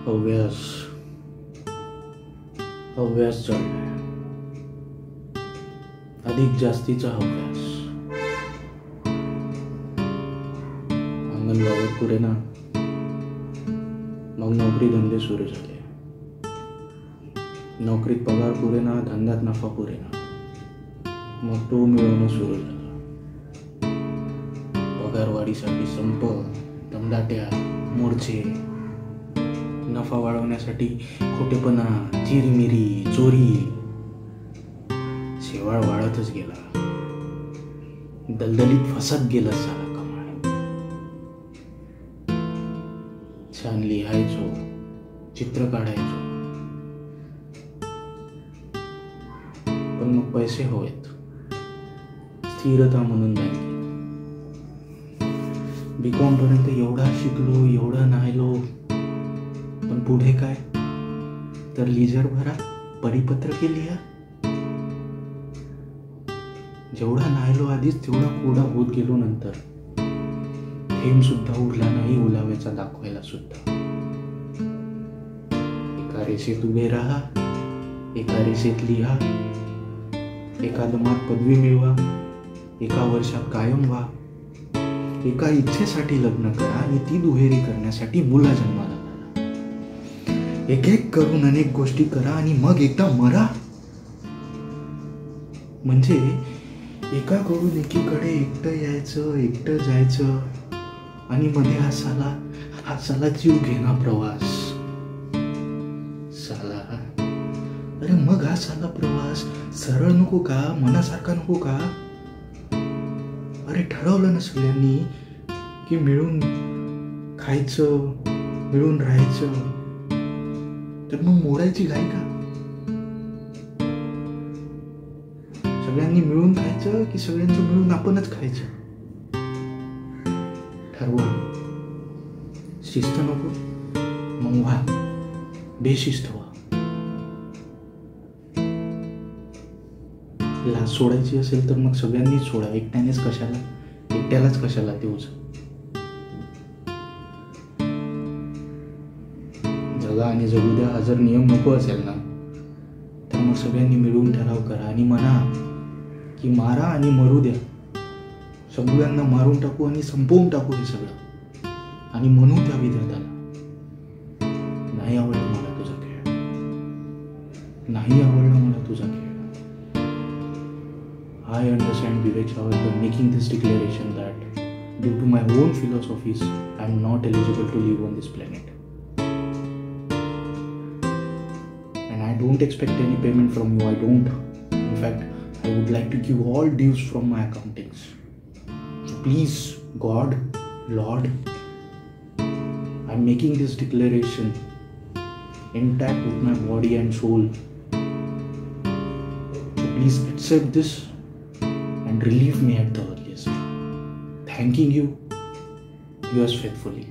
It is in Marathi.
हव्यास चढलाय, अधिक जास्तीचा हव्यास. अंगण वावत पुरे ना, मग नोकरी धंदे सुरू झाले. नोकरीत पगार पुरे ना, धंद्यात नफा पुरे ना, मग तो मिळवणं सुरू झालं. पगारवाढीसाठी संप, दमदाट्या, मोर्चे, नफा वाढवण्यासाठी खोटेपणा, चिरीमिरी, चोरी. शेवाळ वाढतच गेला, दलदलीत फसत गेला साला कमाल. छान लिहायचो, चित्र काढायचो, पण मग पैसे हवेत, स्थिरता म्हणून बँकेत. बीकॉम पर्यंत एवढा शिकलो, एवढं नाहलो, पण पुढे काय? तर लिजर भरा, परिपत्रके लिहा. जेवढा नाहलो आधीच तेवढा कोडा होत गेलो नंतर. थेंब सुद्धा उरला नाही ओलाव्याचा दाखवायला सुद्धा. एका रेषेत उभे राहा, एका रेषेत लिहा, एका दमात पदवी मिळवा, एका वर्षात कायम व्हा. एका इच्छेसाठी लग्न करा आणि ती दुहेरी करण्यासाठी मुला जन्माला घाला. एक एक करून अनेक गोष्टी करा आणि मग एकदा मरा. म्हणजे एकाकडून एकीकडे एकटं यायचं, एकटं जायचं आणि मध्ये हा साला जीव घेणा प्रवास. साला, अरे मग हा साला प्रवास सरळ नको का? मनासारखा नको का? अरे ठरवलं ना सगळ्यांनी की मिळून खायचं, मिळून राहायचं, तर मग मोडायची घाई का? सगळ्यांनी मिळून खायचं की सगळ्यांचं मिळून आपणच खायचं? ठरवा. शिस्त नको मग व्हा, बेशिस्त व्हा. लाज सोडायची असेल तर मग सगळ्यांनीच सोडा, एकट्यालाच कशाला देऊच. जगा आणि जगू द्या हा जर नियम नको असेल ना, तर मग सगळ्यांनी मिळून ठराव करा आणि म्हणा की मारा आणि मरू द्या. सगळ्यांना मारून टाकू आणि संपवून टाकू हे सगळं, आणि म्हणू त्या विधात्याला, नाही आवडलं मला तुझा खेळ, नाही आवडला मला तुझा खेळ. I understand, Vivek Savarkar, making this declaration that due to my own philosophies, I am not eligible to live on this planet. And I don't expect any payment from you. I don't. In fact, I would like to give all dues from my accountings. So please, God, Lord, I am making this declaration intact with my body and soul. So please accept this and relieve me at the earliest. Thanking you, yours faithfully.